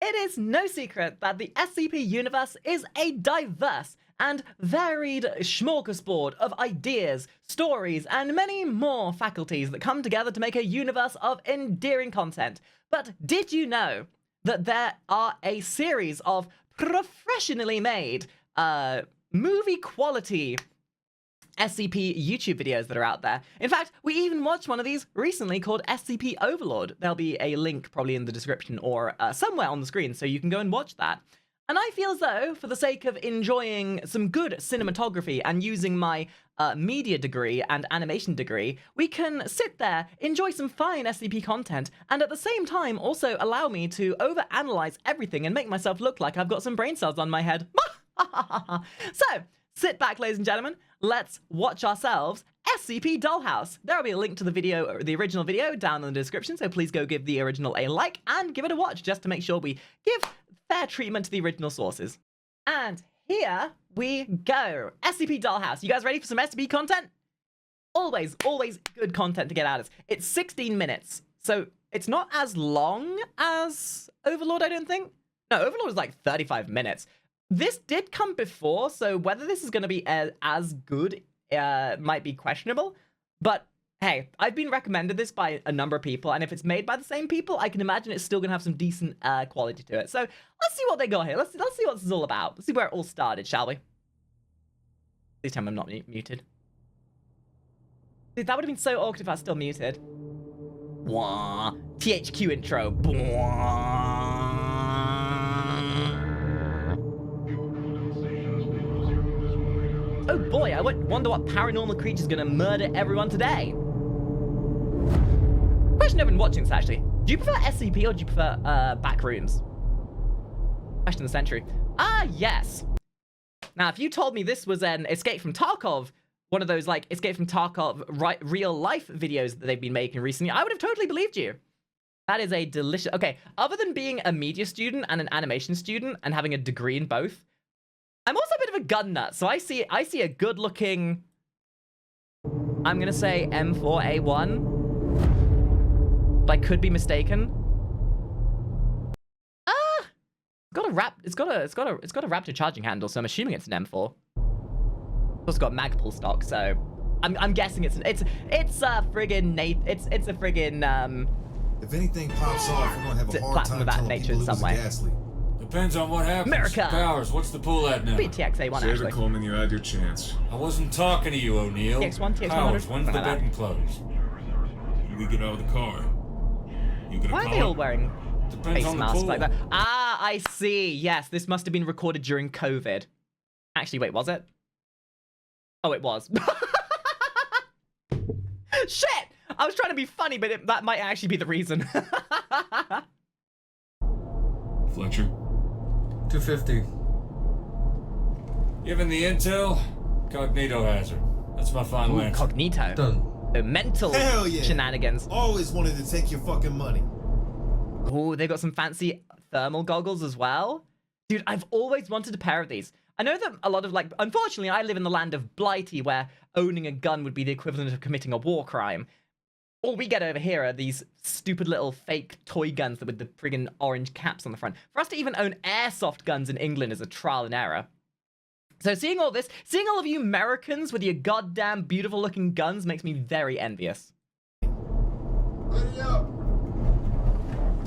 It is no secret that the SCP universe is a diverse and varied smorgasbord of ideas, stories, and many more faculties that come together to make a universe of endearing content. But did you know that there are a series of professionally made, movie quality SCP YouTube videos that are out there? In fact, we even watched one of these recently called SCP Overlord. There'll be a link probably in the description or somewhere on the screen, so you can go and watch that. And I feel as though, for the sake of enjoying some good cinematography and using my media degree and animation degree, we can sit there, enjoy some fine SCP content, and at the same time also allow me to overanalyze everything and make myself look like I've got some brain cells on my head. So, sit back, ladies and gentlemen. Let's watch ourselves SCP Dollhouse. There will be a link to the video, the original video, down in the description, so please go give the original a like and give it a watch just to make sure we give fair treatment to the original sources. And here we go. SCP Dollhouse. You guys ready for some SCP content? Always good content to get out of this. It's 16 minutes, so it's not as long as Overlord, I don't think. No, Overlord is like 35 minutes. This did come before, so whether this is going to be as good might be questionable. But hey, I've been recommended this by a number of people, and if it's made by the same people, I can imagine it's still going to have some decent quality to it. So let's see what they got here. Let's see what this is all about. Let's see where it all started, shall we? This time I'm not muted. Dude, that would have been so awkward if I was still muted. Wah. THQ intro. Bwah. Oh boy, I wonder what paranormal creature's gonna murder everyone today. Question I've been watching this, actually. Do you prefer SCP or do you prefer Backrooms? Question of the century. Ah, yes. Now, if you told me this was an Escape from Tarkov, one of those, like, Escape from Tarkov real-life videos that they've been making recently, I would have totally believed you. That is a delicious... Okay, other than being a media student and an animation student and having a degree in both, I'm also a bit of a gun nut, so I see a good-looking... I'm gonna say M4A1, but I could be mistaken. It's got a Raptor charging handle, so I'm assuming it's an M4. It's also got Magpul stock, so I'm guessing it's a friggin' it's a friggin' If anything pops off, we're gonna have a hard time of that telling nature people in some lose a way. gas leak. Depends on what happens. America. Powers, what's the pool at now? BTX-A1, Save actually. it, Coleman, you had your chance. I wasn't talking to you, O'Neill. TX1, TX100. Powers, when's the Something like betting close? You could get out of the car. You gonna Why are call they all it? wearing Depends face on the masks pool. like that? Ah, I see. Yes, this must have been recorded during COVID. Actually, wait, was it? Oh, it was. Shit! I was trying to be funny, but that might actually be the reason. Fletcher. 250. Given the intel, Cognito hazard. That's my final answer. Cognito. Done. The mental Hell yeah. shenanigans. Always wanted to take your fucking money. Oh, they've got some fancy thermal goggles as well. Dude, I've always wanted a pair of these. I know that a lot of, like, unfortunately, I live in the land of Blighty, where owning a gun would be the equivalent of committing a war crime. All we get over here are these stupid little fake toy guns with the friggin' orange caps on the front. For us to even own airsoft guns in England is a trial and error. So seeing all this, seeing all of you Americans with your goddamn beautiful looking guns makes me very envious.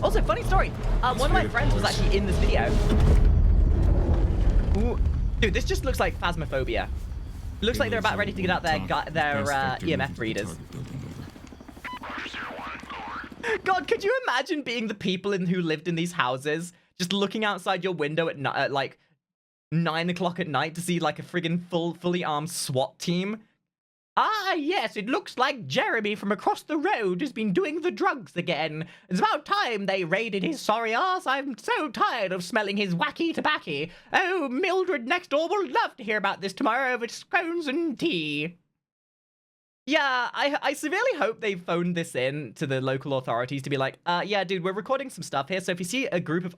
Also, funny story. One of my friends was actually in this video. Ooh. Dude, this just looks like Phasmophobia. It looks like they're about ready to get out their EMF readers. God, could you imagine being the people who lived in these houses, just looking outside your window at like 9 o'clock at night to see like a friggin' fully armed SWAT team? Ah, yes, it looks like Jeremy from across the road has been doing the drugs again. It's about time they raided his sorry ass. I'm so tired of smelling his wacky tobacco. Oh, Mildred next door will love to hear about this tomorrow over scones and tea. Yeah, I severely hope they phoned this in to the local authorities to be like, yeah, dude, we're recording some stuff here, so if you see a group of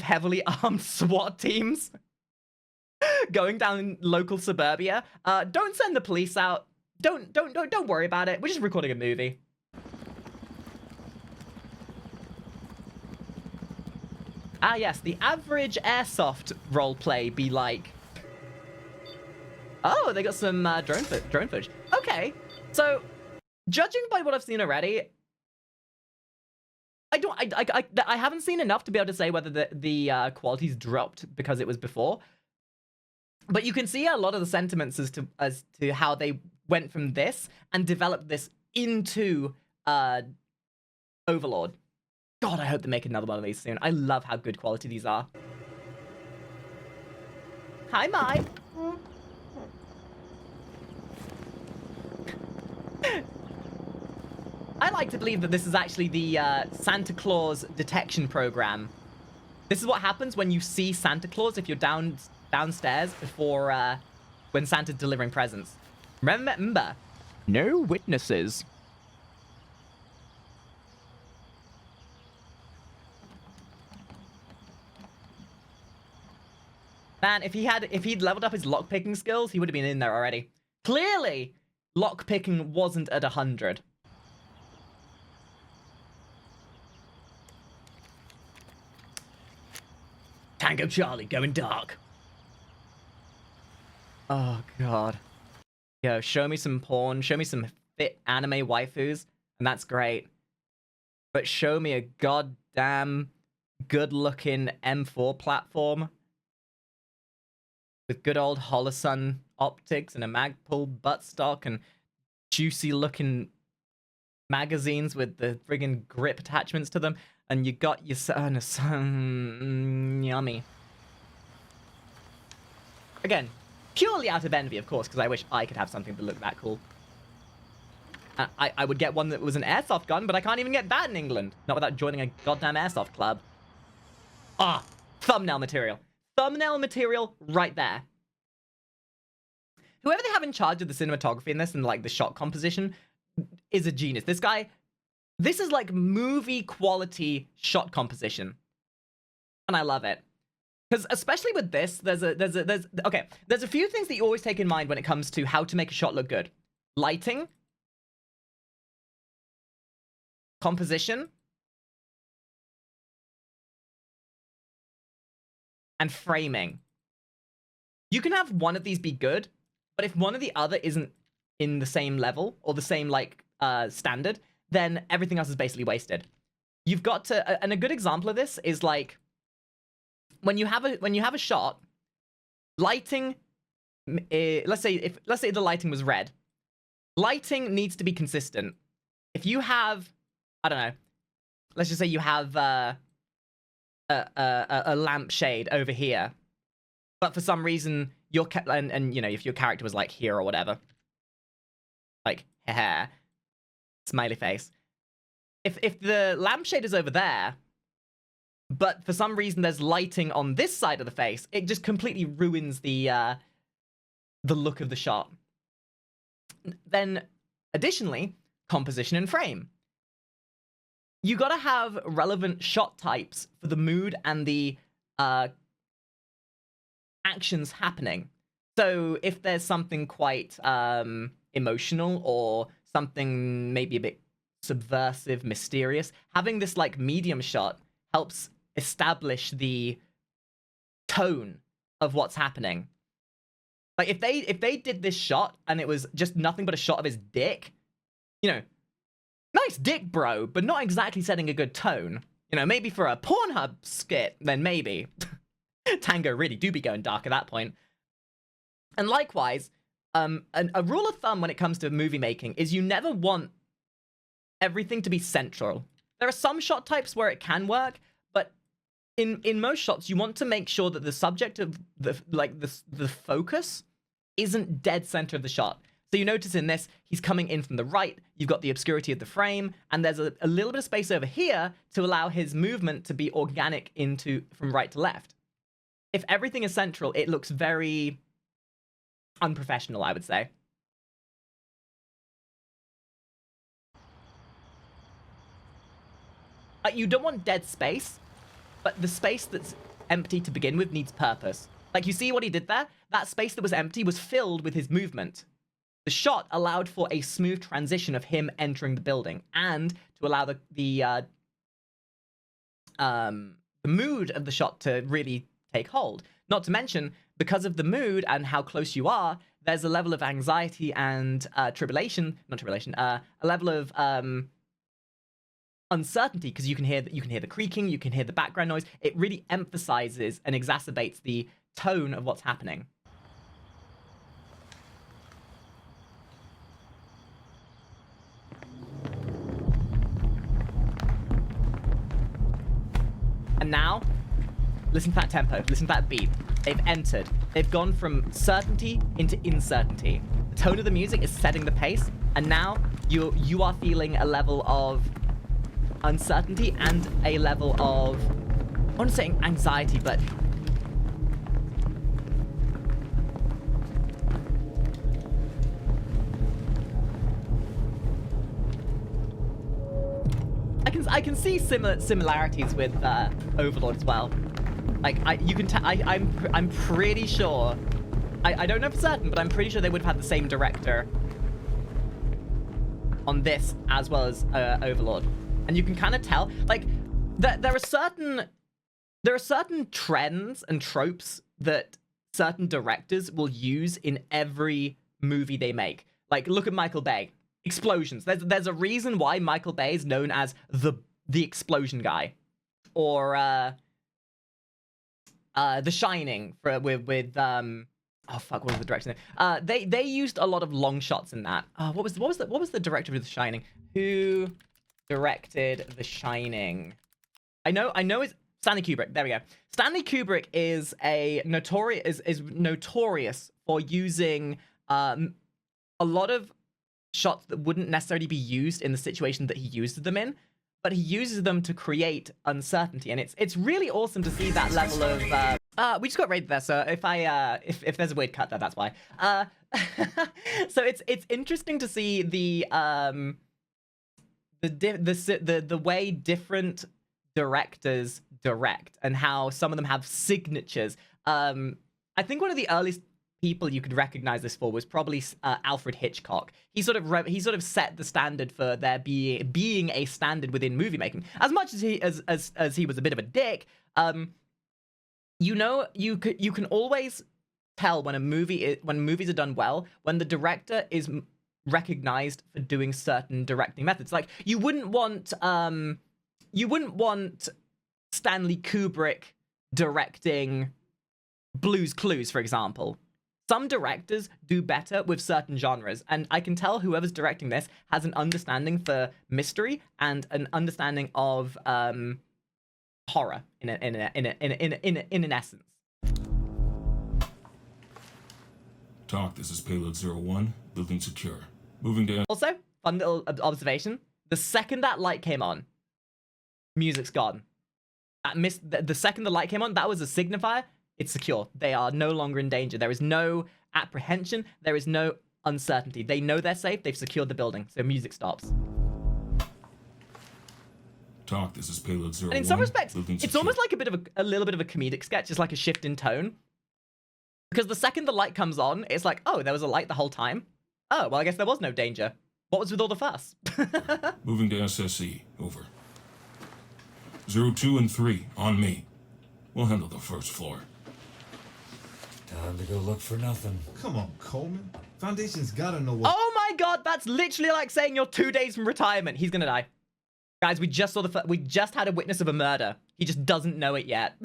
heavily armed SWAT teams going down local suburbia, don't send the police out. Don't worry about it. We're just recording a movie. Ah, yes, the average airsoft roleplay be like... Oh, they got some drone footage. Okay, so judging by what I've seen already, I haven't seen enough to be able to say whether the quality's dropped because it was before. But you can see a lot of the sentiments as to how they went from this and developed this into Overlord. God, I hope they make another one of these soon. I love how good quality these are. Hi, Mike. I like to believe that this is actually the Santa Claus detection program. This is what happens when you see Santa Claus if you're downstairs before when Santa's delivering presents. Remember, no witnesses. Man, if he'd leveled up his lockpicking skills, he would have been in there already. Clearly, lockpicking wasn't at 100. Tango Charlie going dark. Oh, God. Yo, show me some porn. Show me some fit anime waifus, and that's great. But show me a goddamn good-looking M4 platform with good old Holosun optics and a Magpul buttstock and juicy-looking magazines with the friggin' grip attachments to them, and you got your son, yummy. Again, purely out of envy, of course, because I wish I could have something that looked that cool. I would get one that was an airsoft gun, but I can't even get that in England. Not without joining a goddamn airsoft club. Ah, thumbnail material. Thumbnail material right there. Whoever they have in charge of the cinematography in this and like the shot composition is a genius. This guy, this is like movie quality shot composition. And I love it. Because especially with this, there's a few things that you always take in mind when it comes to how to make a shot look good. Lighting, composition, and framing. You can have one of these be good, but if one or the other isn't in the same level or the same like standard, then everything else is basically wasted. You've got to, and a good example of this is like when you have a shot, lighting. Let's say the lighting was red. Lighting needs to be consistent. If you have, I don't know, let's just say you have a lampshade over here, but for some reason your and you know, if your character was like here or whatever, like hair, smiley face. If the lampshade is over there, but for some reason there's lighting on this side of the face, it just completely ruins the look of the shot. Then, additionally, composition and frame. You gotta have relevant shot types for the mood and the actions happening. So if there's something quite emotional or something maybe a bit subversive, mysterious, having this like medium shot helps establish the tone of what's happening. Like if they did this shot and it was just nothing but a shot of his dick, you know, nice dick, bro, but not exactly setting a good tone. You know, maybe for a Pornhub skit, then maybe. Tango really do be going dark at that point. And likewise, a rule of thumb when it comes to movie making is you never want everything to be central. There are some shot types where it can work, but in most shots, you want to make sure that the subject of the focus isn't dead center of the shot. So you notice in this, he's coming in from the right, you've got the obscurity of the frame, and there's a little bit of space over here to allow his movement to be organic from right to left. If everything is central, it looks very unprofessional, I would say. You don't want dead space, but the space that's empty to begin with needs purpose. Like, you see what he did there? That space that was empty was filled with his movement. The shot allowed for a smooth transition of him entering the building and to allow the the mood of the shot to really take hold. Not to mention, because of the mood and how close you are, there's a level of anxiety and a level of uncertainty, because you can hear the creaking, you can hear the background noise. It really emphasizes and exacerbates the tone of what's happening. And now, listen to that tempo, listen to that beat. They've entered. They've gone from certainty into uncertainty. The tone of the music is setting the pace, and now you are feeling a level of uncertainty and a level of, I want to say anxiety, but I can see similarities with Overlord as well. Like you can tell. I'm pretty sure. I don't know for certain, but I'm pretty sure they would have had the same director on this as well as Overlord, and you can kind of tell. Like there are certain trends and tropes that certain directors will use in every movie they make. Like look at Michael Bay. Explosions. There's a reason why Michael Bay is known as the explosion guy, or The Shining with oh fuck, what was the director name? They used a lot of long shots in that. What was the director of The Shining? Who directed The Shining? I know it's Stanley Kubrick. There we go. Stanley Kubrick is notorious for using a lot of shots that wouldn't necessarily be used in the situation that he used them in, but he uses them to create uncertainty, and it's really awesome to see that level of we just got raided there, so if there's a weird cut there, that's why. So it's interesting to see the way different directors direct and how some of them have signatures. I think one of the earliest people you could recognize this for was probably Alfred Hitchcock. He sort of set the standard for there being a standard within movie making. As much as he was a bit of a dick, you can always tell when movies are done well when the director is recognized for doing certain directing methods. Like you wouldn't want Stanley Kubrick directing Blue's Clues, for example. Some directors do better with certain genres, and I can tell whoever's directing this has an understanding for mystery and an understanding of horror in an essence. Talk, this is Payload 01, building secure. Moving down. Also, fun little observation. The second that light came on, music's gone. The second the light came on, that was a signifier. It's secure. They are no longer in danger. There is no apprehension. There is no uncertainty. They know they're safe. They've secured the building. So music stops. Talk, this is Payload 01. And in some respects, it's secure. almost like a little bit of a comedic sketch. It's like a shift in tone. Because the second the light comes on, it's like, oh, there was a light the whole time. Oh, well, I guess there was no danger. What was with all the fuss? Moving to SSE. Over. 02 and 3, on me. We'll handle the first floor. Time to go look for nothing. Come on, Coleman. Foundation's gotta know what. Oh my god, that's literally like saying you're 2 days from retirement. He's gonna die. Guys, we just had a witness of a murder. He just doesn't know it yet.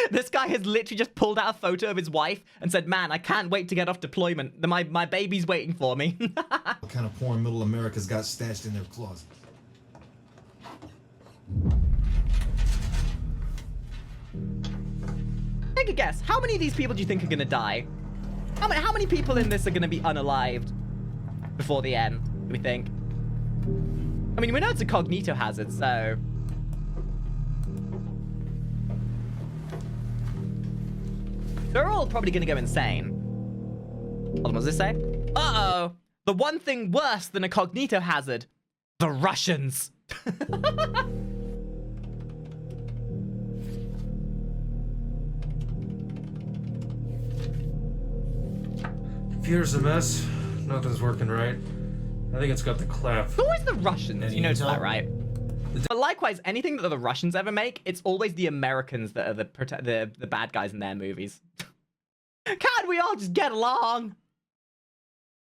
This guy has literally just pulled out a photo of his wife and said, man, I can't wait to get off deployment. My baby's waiting for me. What kind of porn middle America's got stashed in their closet? Take a guess. How many of these people do you think are gonna die? How many people in this are gonna be unalived before the end, do we think? I mean, we know it's a cognito hazard, so... they're all probably gonna go insane. Hold on, what does this say? Uh-oh! The one thing worse than a cognito hazard. The Russians! Computer's a mess. Nothing's working right. I think it's got the clap. Who is the Russians? You know that, right? But likewise, anything that the Russians ever make, it's always the Americans that are the bad guys in their movies. Can't we all just get along?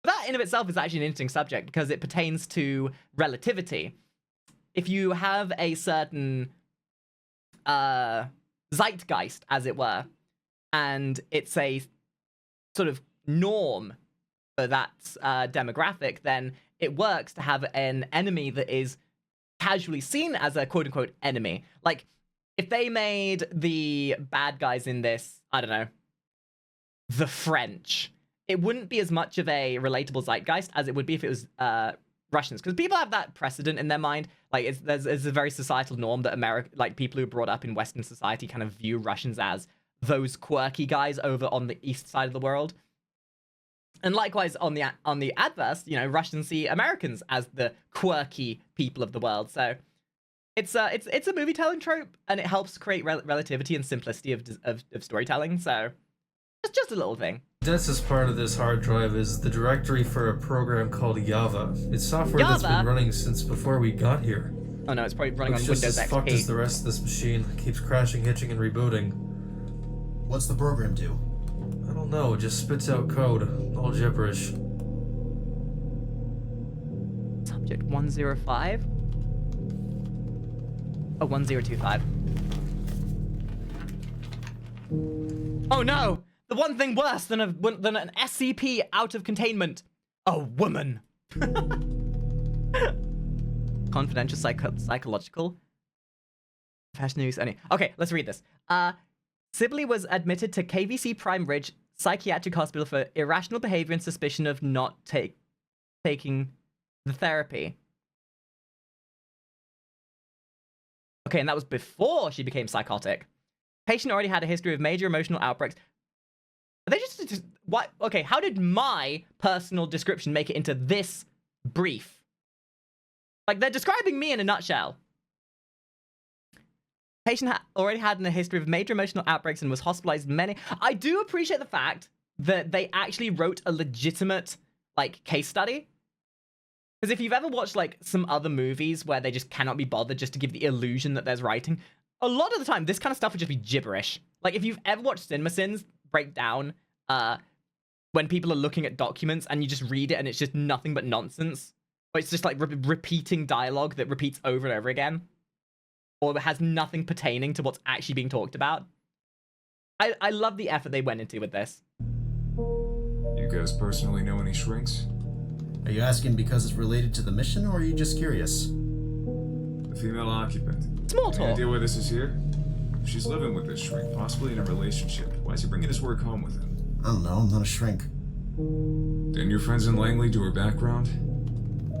That in of itself is actually an interesting subject because it pertains to relativity. If you have a certain zeitgeist, as it were, and it's a sort of norm for that demographic, then it works to have an enemy that is casually seen as a quote-unquote enemy. Like, if they made the bad guys in this, I don't know, the French, it wouldn't be as much of a relatable zeitgeist as it would be if it was Russians, because people have that precedent in their mind. Like, there's a very societal norm that people who are brought up in Western society kind of view Russians as those quirky guys over on the east side of the world. And likewise, on the adverse, you know, Russians see Americans as the quirky people of the world. So it's a movie telling trope, and it helps create relativity and simplicity of storytelling. So it's just a little thing. That's as part of this hard drive is the directory for a program called Java. It's software that's been running since before we got here. Oh no, it's probably running on It's Windows just as fucked XP. as the rest of this machine. It keeps crashing, hitching, and rebooting. What's the program do? I don't know, it just spits out code. All gibberish. Subject 105? Oh, 1025. Oh no! The one thing worse than an SCP out of containment. A woman. Confidential psychological. Professional use only. Okay, let's read this. Sibley was admitted to KVC Prime Ridge Psychiatric Hospital for irrational behavior and suspicion of not taking the therapy. Okay, and that was before she became psychotic. Patient already had a history of major emotional outbreaks. Are they just what? Okay, how did my personal description make it into this brief? Like, they're describing me in a nutshell. Patient already had a history of major emotional outbreaks and was hospitalized many. I do appreciate the fact that they actually wrote a legitimate, like, case study. Because if you've ever watched, like, some other movies where they just cannot be bothered just to give the illusion that there's writing, a lot of the time, this kind of stuff would just be gibberish. Like, if you've ever watched CinemaSins break down when people are looking at documents and you just read it and it's just nothing but nonsense, or it's just, like, repeating dialogue that repeats over and over again, or has nothing pertaining to what's actually being talked about. I love the effort they went into with this. You guys personally know any shrinks? Are you asking because it's related to the mission, or are you just curious? The female occupant. Small Any talk. idea why this is here? If she's living with this shrink, possibly in a relationship, why is he bringing his work home with him? I don't know, I'm not a shrink. Didn't your friends in Langley do her background?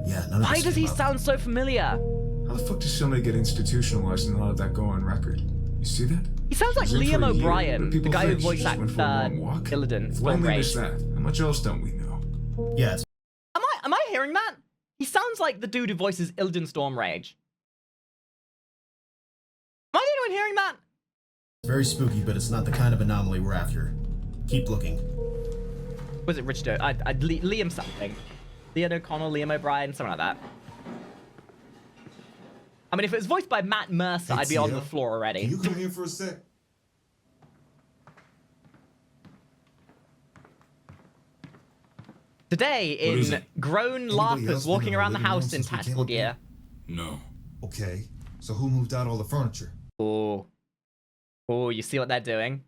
Yeah, none of Why this does came he up. sound so familiar? How the fuck does somebody get institutionalized and let that go on record? You see that? He sounds like She's in Liam for a year, O'Brien, but the people guy who think she voiced just went for a long walk. Illidan. If Storm Langley Rage. missed that, how much else don't we know? Yeah, it's Am I hearing that? He sounds like the dude who voices Illidan Storm Rage. Am I the only one hearing that? very spooky, but it's not the kind of anomaly we're after. Keep looking. Was it Richard? Liam something. Liam O'Connell, Liam O'Brien, something like that. I mean, if it was voiced by Matt Mercer, Hey, I'd be on Tia, the floor already. Can you come here for a sec? Today, What is in it? grown Anybody laughers else been walking in our around the living room house in since we came tactical up here? gear. No. Okay, so who moved out all the furniture? Oh. Oh, you see what they're doing?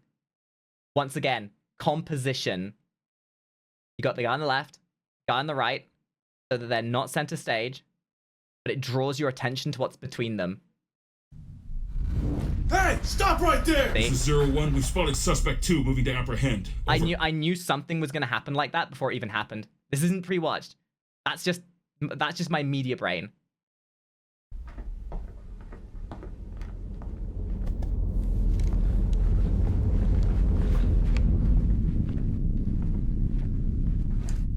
Once again, composition. You got the guy on the left, guy on the right, so that they're not center stage, but it draws your attention to what's between them. Hey, stop right there! See? This is 01. We've spotted suspect 2 moving to apprehend. Over. I knew something was gonna happen like that before it even happened. This isn't pre-watched. That's just my media brain.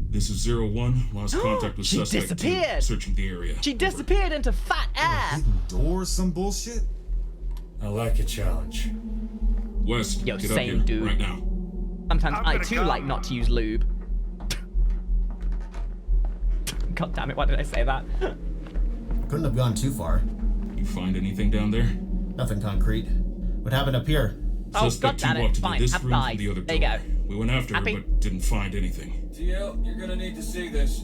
This is 01. Lost contact with She suspect 2. disappeared. Searching the area. She Over. disappeared into fat air. Hidden door or some bullshit? I like a challenge. West, Yo, get up same here dude. right now. Sometimes I too like not to use lube. God damn it, why did I say that? Couldn't have gone too far. You find anything down there? Nothing concrete. What happened up here? Oh, Suspect God damn 2 it. walked into Fine, this have room died. from the other There you door. go. We went after Happy? her, but didn't find anything. TL, you're gonna need to see this.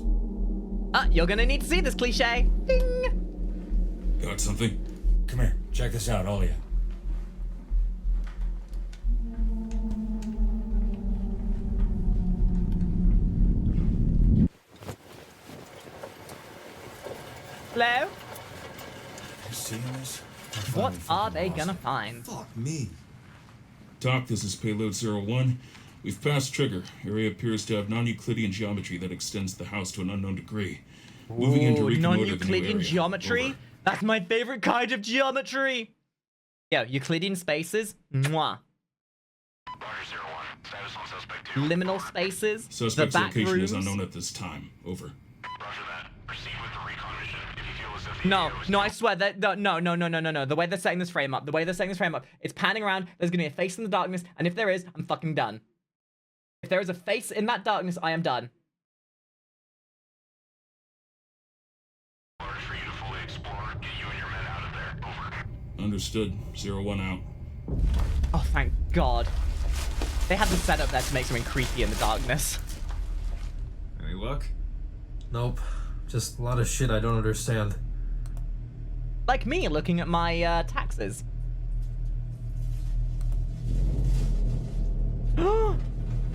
You're gonna need to see this cliche. Ding! Got something? Come here, check this out, all of you. Hello? You seeing this? What are they gonna find? Fuck me. Doc, this is Payload 01. We've passed trigger. Area appears to have non-Euclidean geometry that extends the house to an unknown degree. Moving in to reconnoiter the new non-Euclidean area. geometry? Over. That's my favorite kind of geometry! Yo, Euclidean spaces? Mwah. Liminal spaces? The Suspect's back location rooms? is unknown at this time. Over. No, I swear that no. The way they're setting this frame up, it's panning around. There's gonna be a face in the darkness, and if there is, I'm fucking done. If there is a face in that darkness, I am done. Understood. 01 out. Oh, thank God. They had the setup there to make something creepy in the darkness. Any luck? Nope. Just a lot of shit I don't understand. Like me looking at my taxes.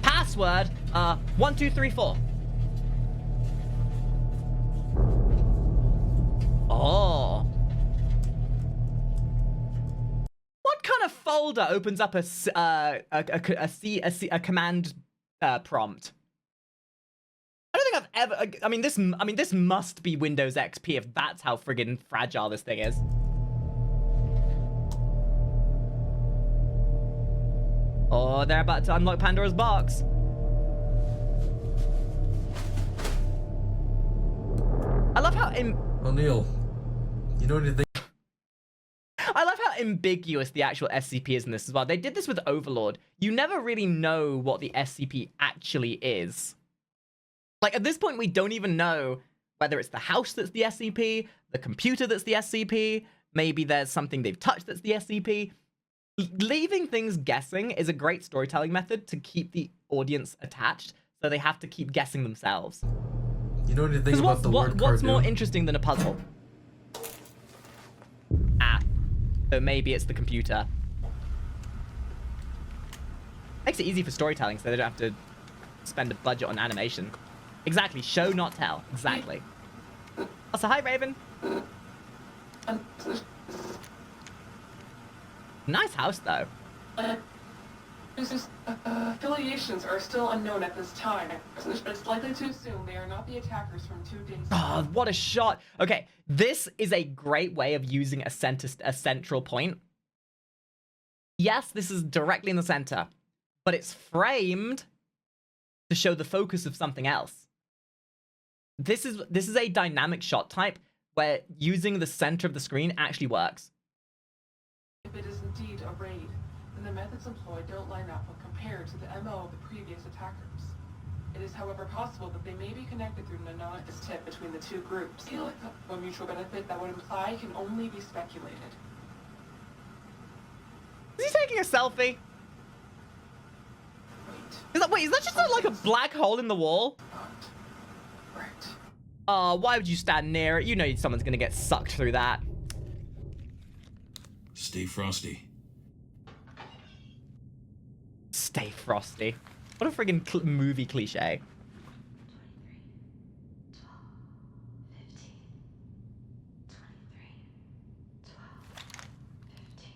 Password 1234. Oh. What kind of folder opens up a command prompt? I don't think I've ever. I mean, this must be Windows XP if that's how friggin' fragile this thing is. Oh, they're about to unlock Pandora's box. I love how O'Neill, you know anything? I love how ambiguous the actual SCP is in this as well. They did this with Overlord. You never really know what the SCP actually is. Like, at this point, we don't even know whether it's the house that's the SCP, the computer that's the SCP, maybe there's something they've touched that's the SCP. Leaving things guessing is a great storytelling method to keep the audience attached, so they have to keep guessing themselves. You know anything about the word what's more cardoon? interesting than a puzzle? So maybe it's the computer. Makes it easy for storytelling, so they don't have to spend a budget on animation. Exactly, show not tell. Exactly. Also, hi Raven. Nice house though. Affiliations are still unknown at this time, but it's likely to assume they are not the attackers from 2 days ago. Oh, what a shot. Okay, this is a great way of using a central point. Yes, this is directly in the center, but it's framed to show the focus of something else. This is a dynamic shot type where using the center of the screen actually works. If it is indeed a raid, then the methods employed don't line up when compared to the MO of the previous attackers. It is, however, possible that they may be connected through an anonymous tip between the two groups. A mutual benefit that would imply can only be speculated. Is he taking a selfie? Wait, is that just like a black hole in the wall? Right. Oh, why would you stand near it? You know someone's gonna get sucked through that. Stay frosty. Stay frosty. What a friggin' movie cliche. 23, 12, 15.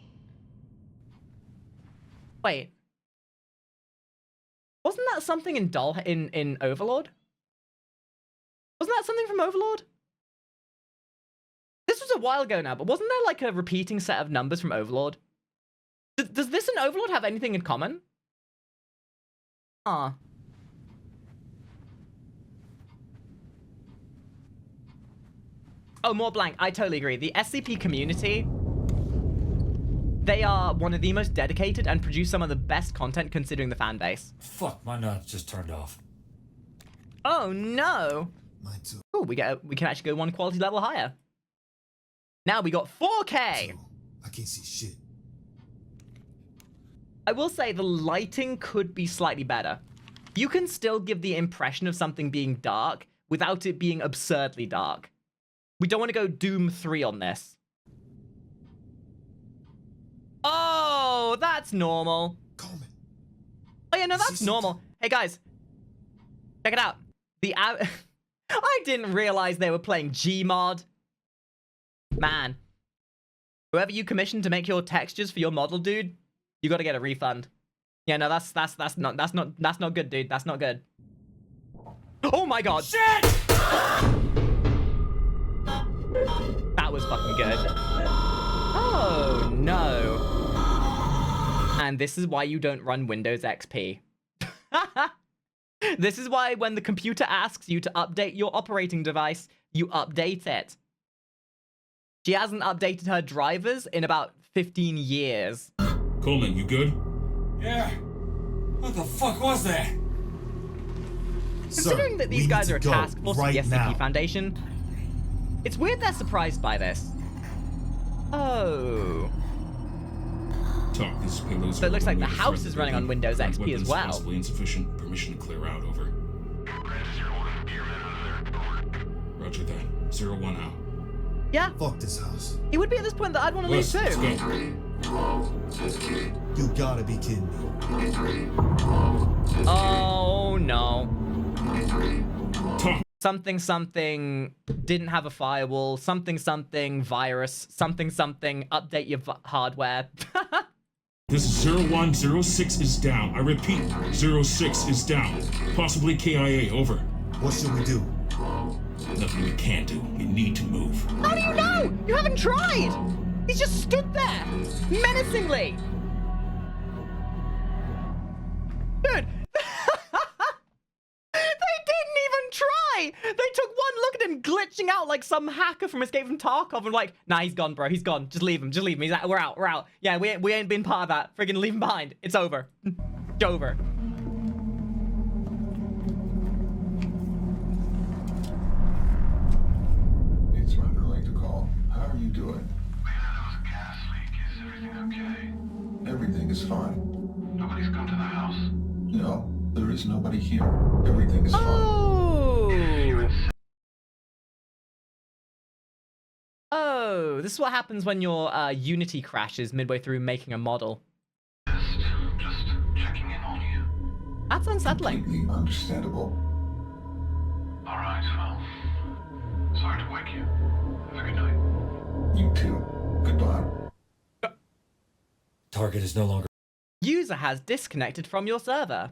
Wait. Wasn't that something in Overlord? Wasn't that something from Overlord? This was a while ago now, but wasn't there like a repeating set of numbers from Overlord? Does this and Overlord have anything in common? Ah. Oh, more blank. I totally agree. The SCP community, they are one of the most dedicated and produce some of the best content considering the fan base. Fuck, my nuts just turned off. Oh no. Mine too. Oh, we can actually go one quality level higher. Now we got 4K. So, I can't see shit. I will say the lighting could be slightly better. You can still give the impression of something being dark without it being absurdly dark. We don't want to go Doom 3 on this. Oh, that's normal. Coleman. Oh yeah, no, that's normal. Hey guys, check it out. I didn't realize they were playing Gmod. Man, whoever you commissioned to make your textures for your model, dude, you got to get a refund. Yeah, no, that's not good, dude. That's not good. Oh my god. Shit! That was fucking good. Oh no. And this is why you don't run Windows XP. This is why when the computer asks you to update your operating device, you update it. She hasn't updated her drivers in about 15 years. Coleman, you good? Yeah. What the fuck was that? Considering that these guys are a task force of the SCP now. Foundation, it's weird they're surprised by this. Oh. Talk, this is payload. So it looks like the We're house threat is running on building. Windows Current XP as weapons well. Possibly insufficient. Permission to clear out. Over. Roger that. 01 out. Yeah, Fuck this house. it would be at this point that I'd want to leave Wes, let's too. go. You gotta be kidding me. Oh no. Talk. Something didn't have a firewall, something virus, something update your hardware. This is 0106 is down. I repeat, 06 is down. Possibly KIA. Over. What should we do? Nothing we can do. We need to move. How do you know? You haven't tried. He's just stood there, menacingly. Dude. They didn't even try! They took one look at him glitching out like some hacker from Escape from Tarkov and like, nah, he's gone, bro. He's gone. Just leave him. Just leave him. He's out. We're out. Yeah, we ain't been part of that. Friggin' leave him behind. It's over. It's over. It's rather late to call. How are you doing? We heard there was a gas leak. Is everything okay? Everything is fine. Nobody's come to the house? No, there is nobody here. Everything is fine. Oh, this is what happens when your Unity crashes midway through making a model. Just checking in on you. That's unsettling. Completely understandable. Alright, well. Sorry to wake you. Have a good night. You too. Goodbye. Target is no longer. User has disconnected from your server.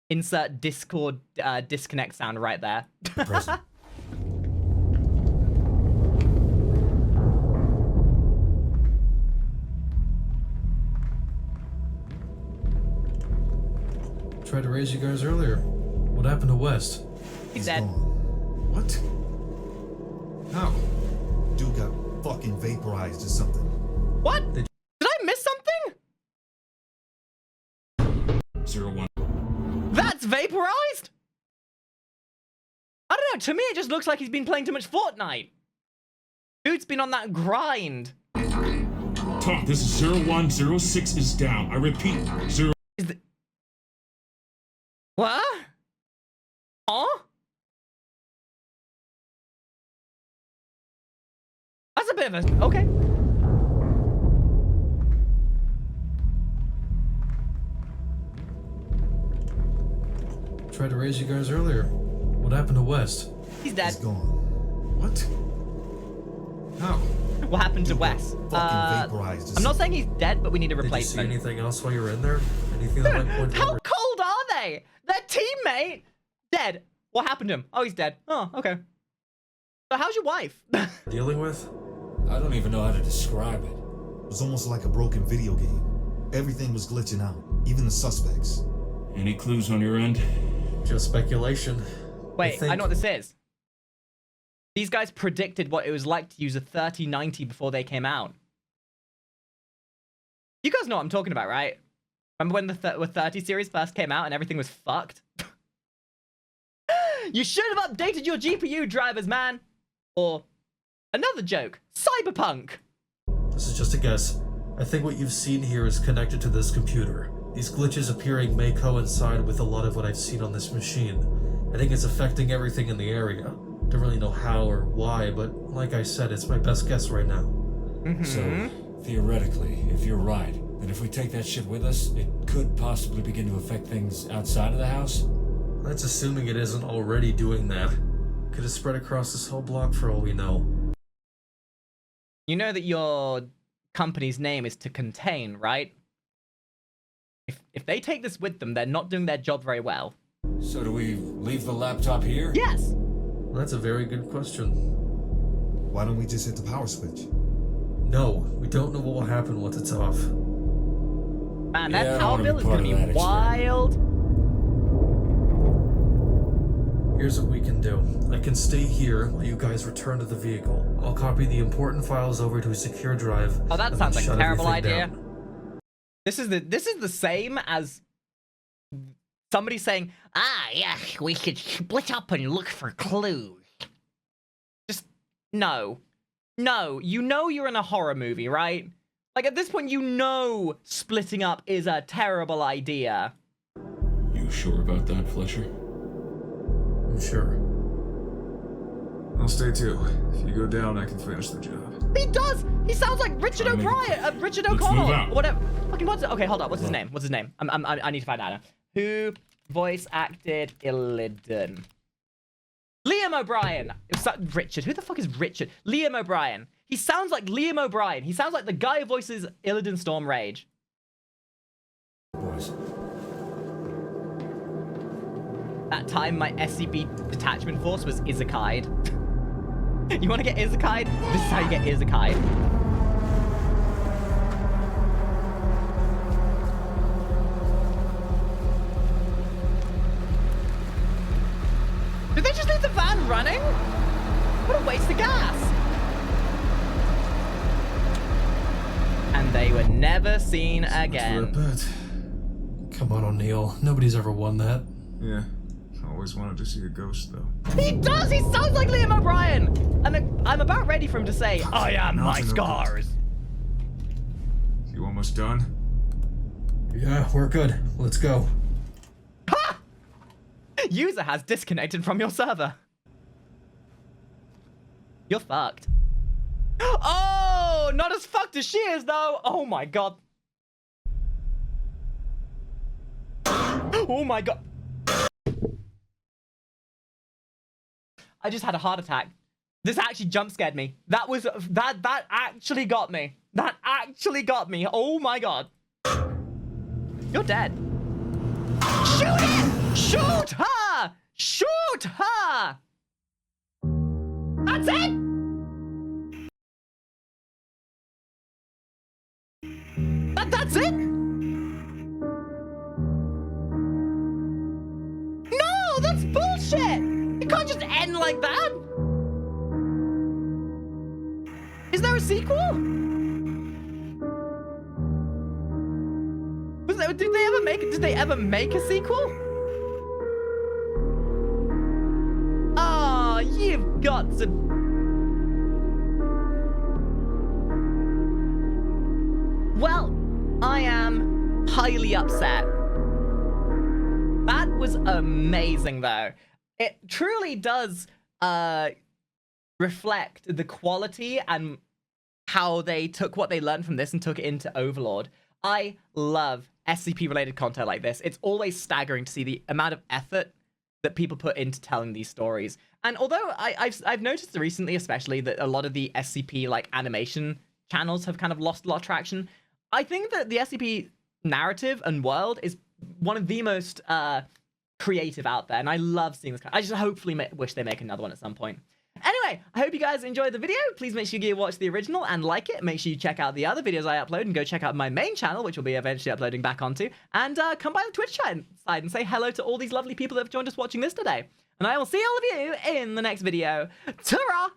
Insert Discord disconnect sound right there. present. Tried to raise you guys earlier. What happened to West? He's dead. Gone. What? How? Dude got fucking vaporized or something. What? Did I miss something? 01. That's vaporized? I don't know. To me, it just looks like he's been playing too much Fortnite. Dude's been on that grind. Talk, this is 0106 is down. I repeat, 0. What? Huh? That's a bit of a... Okay. Tried to raise you guys earlier. What happened to West? He's dead. He's gone. What? How? What happened to Wes? Fucking vaporized or I'm not something. saying he's dead, but we need a Did you see replacement. anything else while you were in there? Anything that might point How forward? cold are they? Their teammate dead. What happened to him? Oh, he's dead. Oh, okay. So how's your wife? Dealing with? I don't even know how to describe it. It was almost like a broken video game. Everything was glitching out, even the suspects. Any clues on your end? Just speculation. Wait, I think- know what this is. These guys predicted what it was like to use a 3090 before they came out. You guys know what I'm talking about, right? Remember when the 30 series first came out and everything was fucked? You should have updated your GPU drivers, man! Or Another joke. Cyberpunk. This is just a guess. I think what you've seen here is connected to this computer. These glitches appearing may coincide with a lot of what I've seen on this machine. I think it's affecting everything in the area. Don't really know how or why, but like I said, it's my best guess right now. So, theoretically, if you're right, then if we take that shit with us, it could possibly begin to affect things outside of the house? That's assuming it isn't already doing that. Could have spread across this whole block for all we know. You know that your company's name is to contain, right? If they take this with them, they're not doing their job very well. So do we leave the laptop here? Yes! That's a very good question. Why don't we just hit the power switch? No, we don't know what will happen once it's off. Man, Yeah, that I power wanna be bill is part gonna of be that wild. Here's what we can do. I can stay here while you guys return to the vehicle. I'll copy the important files over to a secure drive. Oh, that and sounds then like a shut terrible everything idea. down. This is the same as somebody saying, yeah, we should split up and look for clues. Just, no. No, you know you're in a horror movie, right? Like, at this point, you know splitting up is a terrible idea. You sure about that, Fletcher? I'm sure. I'll stay too. If you go down, I can finish the job. He does! He sounds like Richard I mean, O'Brien! Richard let's O'Connell! move out. Or whatever. Fucking what's it? Okay, hold on. What's his name? What's his name? I need to find out now. Who voice acted Illidan? Liam O'Brien! Richard. Who the fuck is Richard? Liam O'Brien. He sounds like Liam O'Brien. He sounds like the guy who voices Illidan Storm Rage. Boys. That time my SCP detachment force was Izakai'd. You want to get Izakai'd? This is how you get Izakai'd. Did they just leave the van running? What a waste of gas. And they were never seen again. But come on, O'Neill. Nobody's ever won that. Yeah. Always wanted to see a ghost, though. He does! He sounds like Liam O'Brien! I'm about ready for him to say, I am my scars. You almost done? Yeah, we're good. Let's go. Ha! User has disconnected from your server. You're fucked. Oh, not as fucked as she is, though. Oh my god. Oh my god. I just had a heart attack. This actually jump scared me. That actually got me. That actually got me. Oh my god. You're dead. Shoot it! Shoot her! Shoot her! That's it! That's it? No, that's bullshit! It can't just end like that! Is there a sequel? Did they ever make a sequel? Oh, you've got to... Well, I am highly upset. That was amazing, though. It truly does reflect the quality and how they took what they learned from this and took it into Overlord. I love SCP-related content like this. It's always staggering to see the amount of effort that people put into telling these stories. And although I've noticed recently, especially, that a lot of the SCP like animation channels have kind of lost a lot of traction, I think that the SCP narrative and world is one of the most creative out there, and I love seeing this. I just hopefully wish they make another one at some point. Anyway, I hope you guys enjoyed the video. Please make sure you watch the original and like it. Make sure you check out the other videos I upload and go check out my main channel, which will be eventually uploading back onto. And come by the Twitch side and say hello to all these lovely people that have joined us watching this today. And I will see all of you in the next video. Ta-ra!